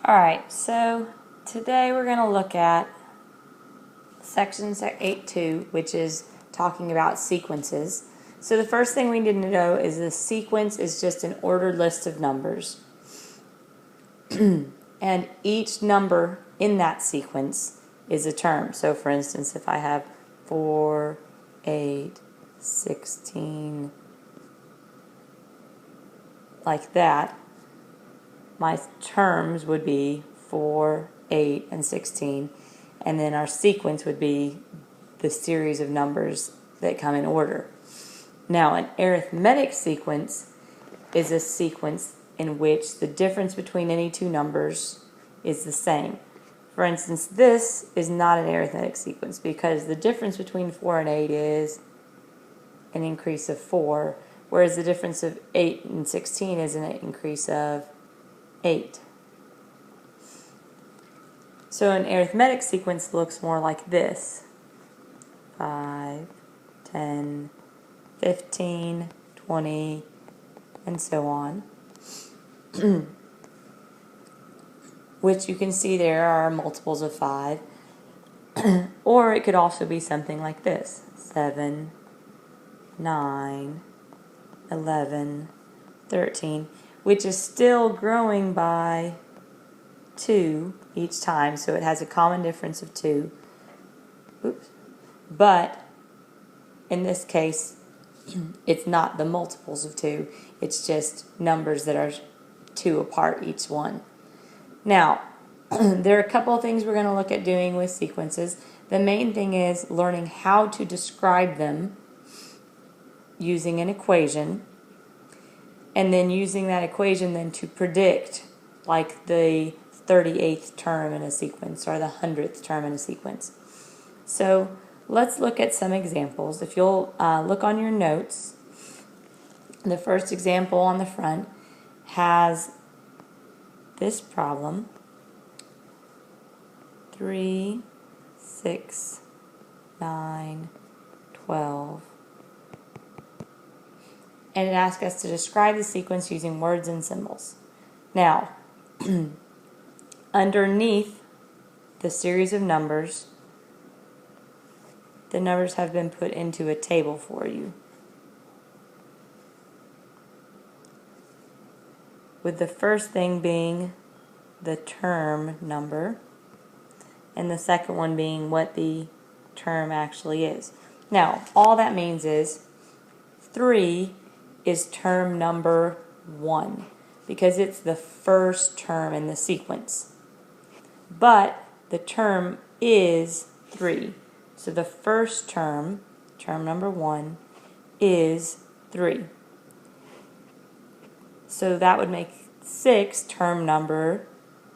Alright, so today we're going to look at section 8.2, which is talking about sequences. So the first thing we need to know is the sequence is just an ordered list of numbers. And each number in that sequence is a term. So for instance, if I have 4, 8, 16, like that, my terms would be 4, 8, and 16, and then our sequence would be the series of numbers that come in order. Now, an arithmetic sequence is a sequence in which the difference between any two numbers is the same. For instance, this is not an arithmetic sequence because the difference between 4 and 8 is an increase of 4, whereas the difference of 8 and 16 is an increase of 8. So an arithmetic sequence looks more like this: 5, 10, 15, 20, and so on. Which you can see there are multiples of 5. Or it could also be something like this: 7, 9, 11, 13, which is still growing by 2 each time, so it has a common difference of 2. Oops. But in this case, it's not the multiples of 2, it's just numbers that are 2 apart each one. Now, there are a couple of things we're going to look at doing with sequences. The main thing is learning how to describe them using an equation, and then using that equation then to predict, like the 38th term in a sequence or the 100th term in a sequence. So let's look at some examples. If you'll look on your notes, the first example on the front has this problem: 3, 6, 9, 12. And it asks us to describe the sequence using words and symbols. Now, underneath the series of numbers, the numbers have been put into a table for you, with the first thing being the term number, and the second one being what the term actually is. Now, all that means is 3 is term number 1 because it's the first term in the sequence. But the term is 3. So the first term, term number 1, is 3. So that would make 6 term number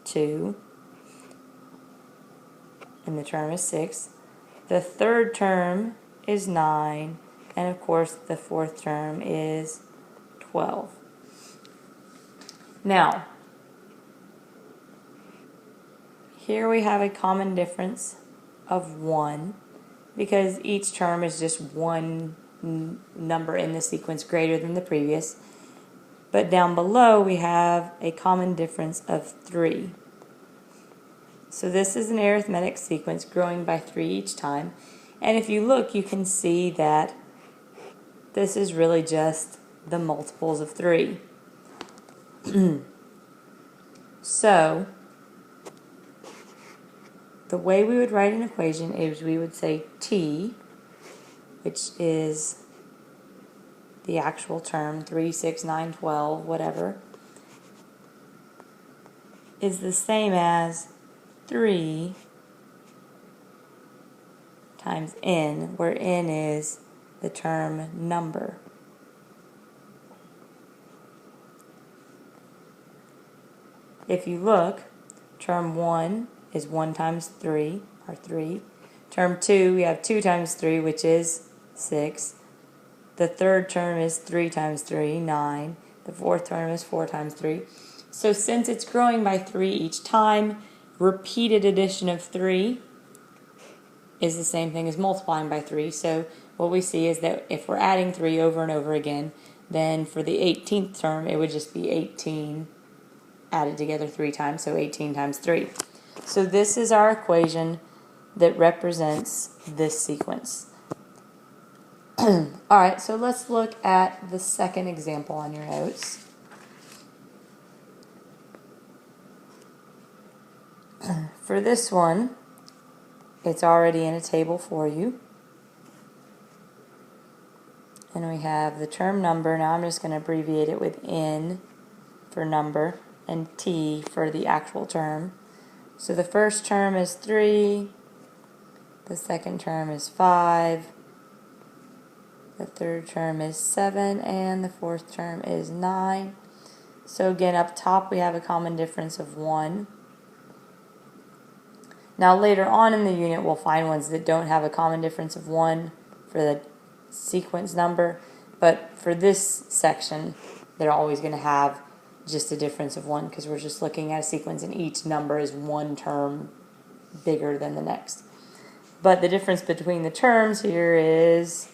2, and the term is 6. The third term is 9, and of course the fourth term is 12. Now, here we have a common difference of 1 because each term is just one number in the sequence greater than the previous. But down below we have a common difference of 3. So this is an arithmetic sequence growing by 3 each time. And if you look, you can see that this is really just the multiples of 3. So the way we would write an equation is we would say t, which is the actual term, 3, 6, 9, 12, whatever, is the same as 3 times n, where n is the term number. If you look, term 1 is 1 times 3, or 3. Term 2, we have 2 times 3, which is 6. The third term is 3 times 3, 9. The fourth term is 4 times 3. So since it's growing by 3 each time, repeated addition of 3 is the same thing as multiplying by 3. So what we see is that if we're adding 3 over and over again, then for the 18th term it would just be 18 added together 3 times, so 18 times 3. So this is our equation that represents this sequence. Alright, so let's look at the second example on your notes. For this one, it's already in a table for you. And we have the term number. Now I'm just going to abbreviate it with N for number and T for the actual term. So the first term is 3, the second term is 5, the third term is 7, and the fourth term is 9. So again, up top we have a common difference of 1. Now later on in the unit we'll find ones that don't have a common difference of 1 for the sequence number, but for this section they're always going to have just a difference of 1 because we're just looking at a sequence and each number is one term bigger than the next. But the difference between the terms here is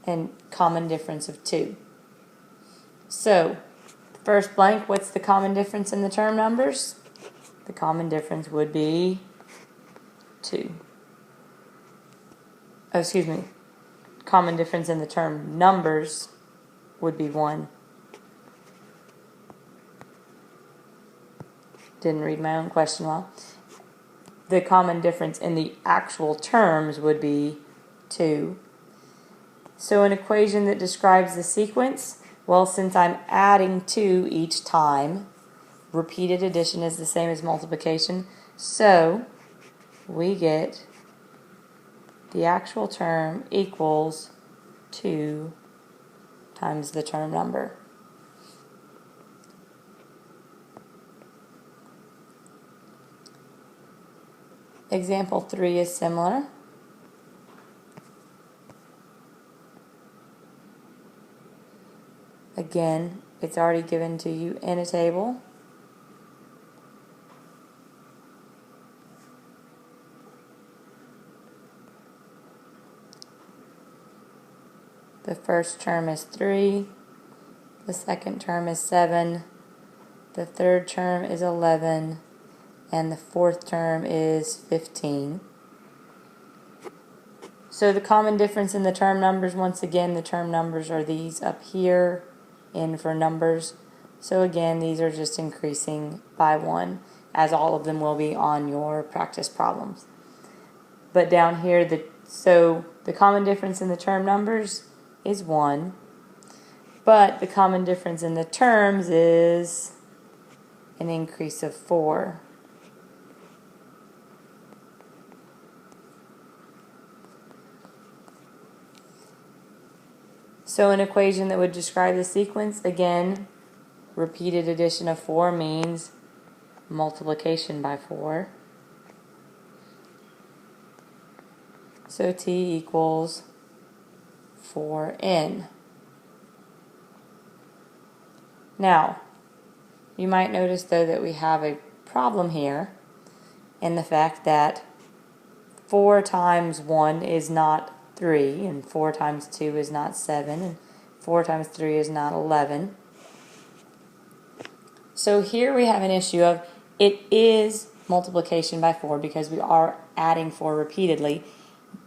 a common difference of 2. So, first blank, what's the common difference in the term numbers? The common difference would be 2. Oh, excuse me. Common difference in the term numbers would be 1. Didn't read my own question well. The common difference in the actual terms would be 2. So an equation that describes the sequence, well, since I'm adding 2 each time, repeated addition is the same as multiplication, so we get the actual term equals 2 times the term number. Example 3 is similar. Again, it's already given to you in a table. The first term is 3, the second term is 7, the third term is 11, and the fourth term is 15. So the common difference in the term numbers, once again, the term numbers are these up here, N for numbers. So again, these are just increasing by 1, as all of them will be on your practice problems. But down here, so the common difference in the term numbers is 1, but the common difference in the terms is an increase of 4. So an equation that would describe the sequence, again, repeated addition of 4 means multiplication by 4. So T equals 4n. Now, you might notice though that we have a problem here in the fact that 4 times 1 is not 3, and 4 times 2 is not 7, and 4 times 3 is not 11. So here we have an issue of it is multiplication by 4 because we are adding 4 repeatedly,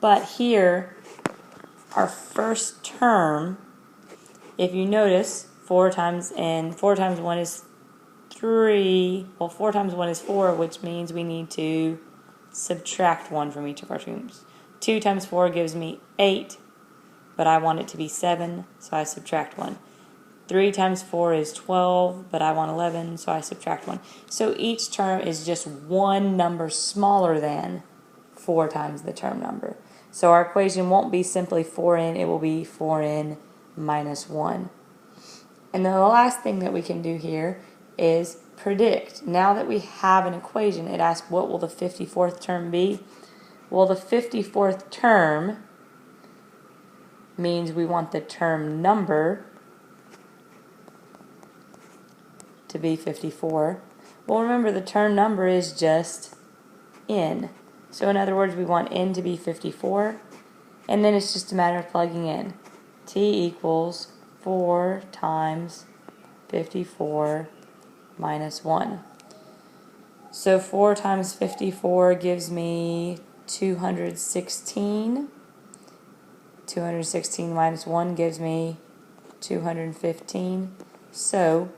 but here our first term, if you notice, 4 times 1 is 3, well 4 times 1 is 4, which means we need to subtract 1 from each of our terms. 2 times 4 gives me 8, but I want it to be 7, so I subtract 1. 3 times 4 is 12, but I want 11, so I subtract 1. So each term is just one number smaller than 4 times the term number. So our equation won't be simply 4n, it will be 4n minus 1. And then the last thing that we can do here is predict. Now that we have an equation, it asks what will the 54th term be? Well, the 54th term means we want the term number to be 54. Well, remember the term number is just n. So in other words, we want n to be 54, and then it's just a matter of plugging in. T equals 4 times 54 minus 1. So 4 times 54 gives me 216. 216 minus 1 gives me 215. So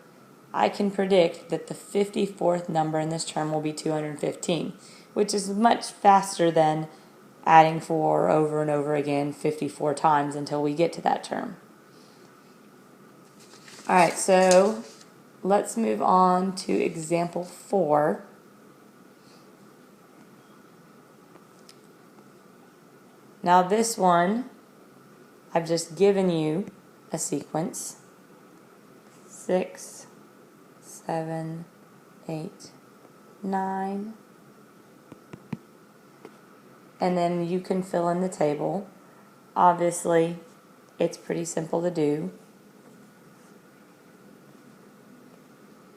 I can predict that the 54th number in this term will be 215, which is much faster than adding 4 over and over again 54 times until we get to that term. Alright, so let's move on to example 4. Now this one, I've just given you a sequence. 6, 7, 8, 9. And then you can fill in the table. Obviously, it's pretty simple to do.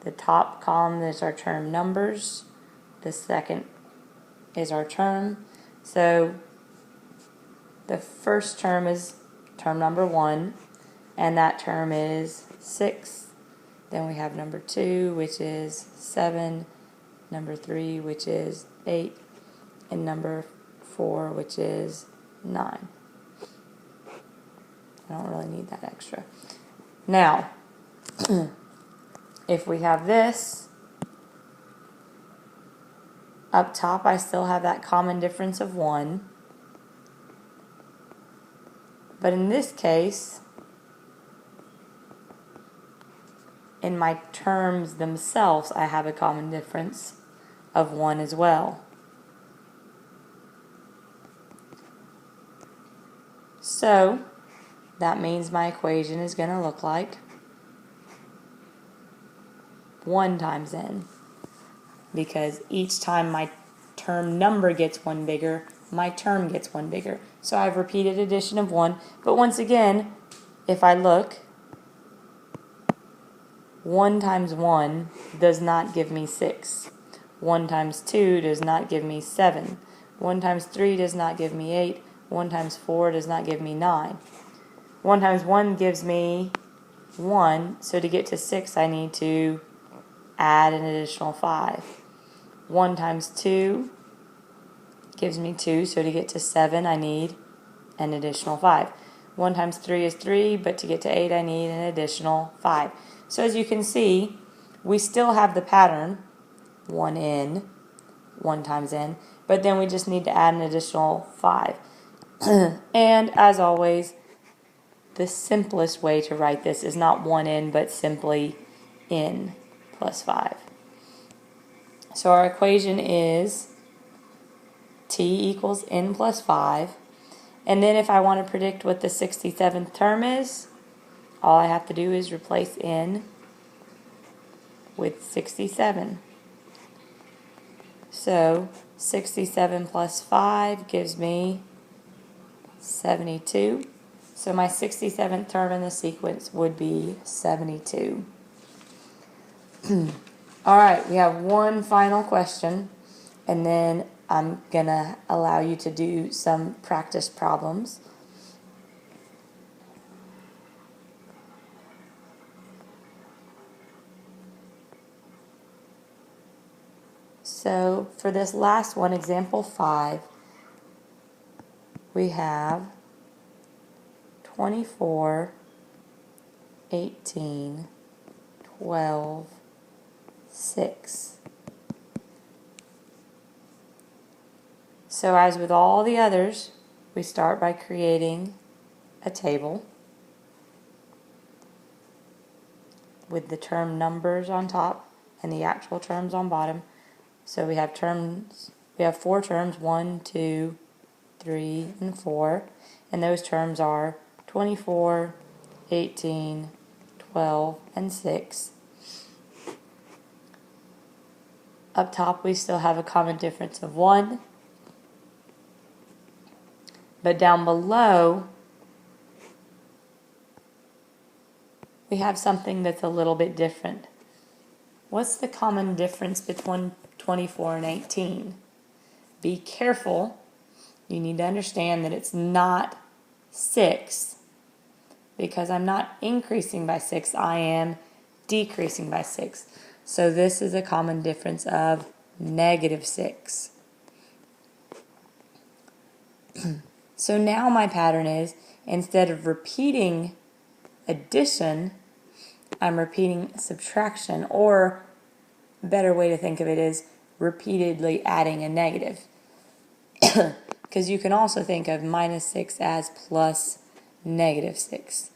The top column is our term numbers. The second is our term. So the first term is term number 1, and that term is 6. Then we have number 2, which is 7, number 3, which is 8, and number 4, which is 9. I don't really need that extra. Now, if we have this, up top I still have that common difference of 1. But in this case, in my terms themselves, I have a common difference of 1 as well. So that means my equation is going to look like 1 times n, because each time my term number gets 1 bigger, my term gets 1 bigger. So I have repeated addition of 1, but once again, if I look, 1 times 1 does not give me 6. 1 times 2 does not give me 7. 1 times 3 does not give me 8. 1 times 4 does not give me 9. 1 times 1 gives me 1, so to get to 6 I need to add an additional 5. 1 times 2 gives me 2, so to get to 7 I need an additional 5. 1 times 3 is 3, but to get to 8 I need an additional 5. So as you can see, we still have the pattern 1n, 1 times n, but then we just need to add an additional 5. And as always, the simplest way to write this is not 1n, but simply n plus 5. So our equation is t equals n plus 5. And then if I want to predict what the 67th term is, all I have to do is replace n with 67. So 67 plus 5 gives me 72. So my 67th term in the sequence would be 72. Alright, we have one final question, and then I'm going to allow you to do some practice problems. So for this last one, example 5, we have 24, 18, 12, 6. So as with all the others, we start by creating a table with the term numbers on top and the actual terms on bottom. So we have terms, we have 4 terms, 1, 2, 3, and 4, and those terms are 24, 18, 12, and 6. Up top we still have a common difference of 1, but down below we have something that's a little bit different. What's the common difference between 24 and 18? Be careful. You need to understand that it's not 6, because I'm not increasing by 6, I am decreasing by 6. So this is a common difference of negative 6. So now my pattern is, instead of repeating addition, I'm repeating subtraction, or a better way to think of it is repeatedly adding a negative. Because you can also think of minus 6 as plus negative 6.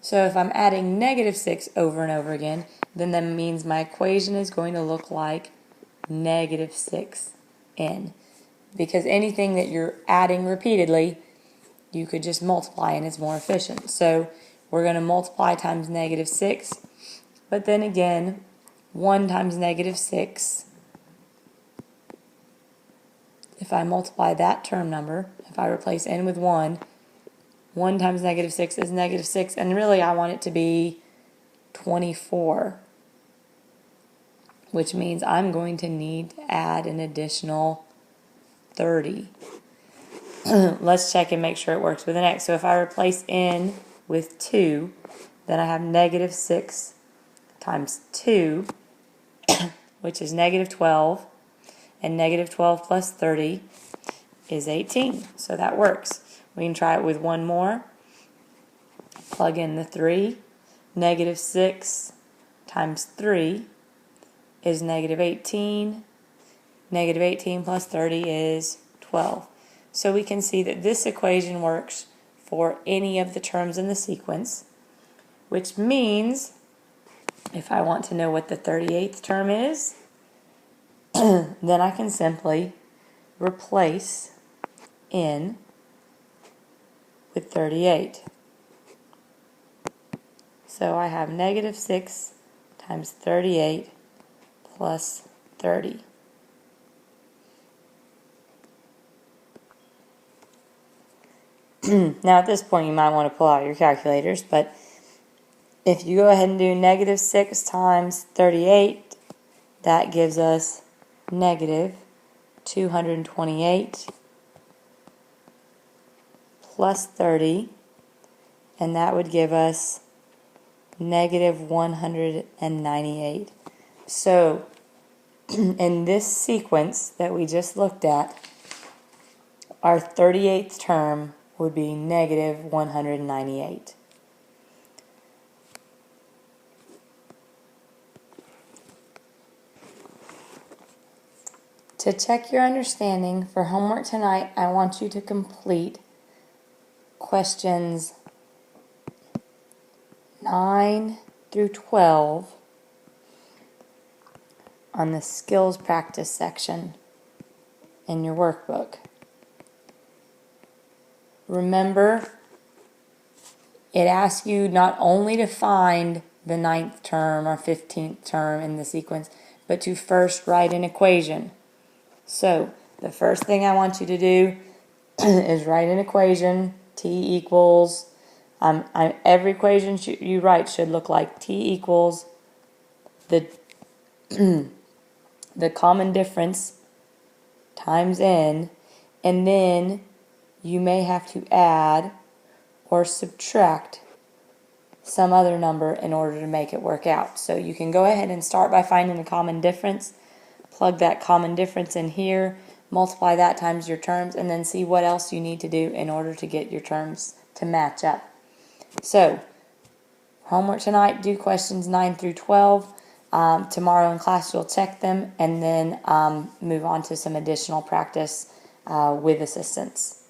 So if I'm adding negative 6 over and over again, then that means my equation is going to look like negative 6n. Because anything that you're adding repeatedly, you could just multiply and it's more efficient. So we're going to multiply times negative 6, but then again, 1 times negative 6. If I multiply that term number, if I replace n with 1, 1 times negative 6 is negative 6, and really I want it to be 24, which means I'm going to need to add an additional 30. Let's check and make sure it works with an x. So if I replace n with 2, then I have negative 6 times 2, which is negative 12, and negative 12 plus 30 is 18. So that works. We can try it with one more. Plug in the 3. Negative 6 times 3 is negative 18. Negative 18 plus 30 is 12. So we can see that this equation works for any of the terms in the sequence, which means if I want to know what the 38th term is, then I can simply replace n with 38. So I have negative 6 times 38 plus 30. Now at this point you might want to pull out your calculators, but if you go ahead and do negative 6 times 38, that gives us negative 228 plus 30, and that would give us negative 198. So in this sequence that we just looked at, our 38th term would be negative 198. To check your understanding, for homework tonight, I want you to complete questions 9 through 12 on the skills practice section in your workbook. Remember, it asks you not only to find the 9th term or 15th term in the sequence, but to first write an equation. So, the first thing I want you to do is write an equation. T equals, every equation you write should look like T equals the common difference times n, and then you may have to add or subtract some other number in order to make it work out. So you can go ahead and start by finding the common difference, plug that common difference in here, multiply that times your terms, and then see what else you need to do in order to get your terms to match up. So, homework tonight, do questions 9 through 12. Tomorrow in class you'll check them and then move on to some additional practice with assistance.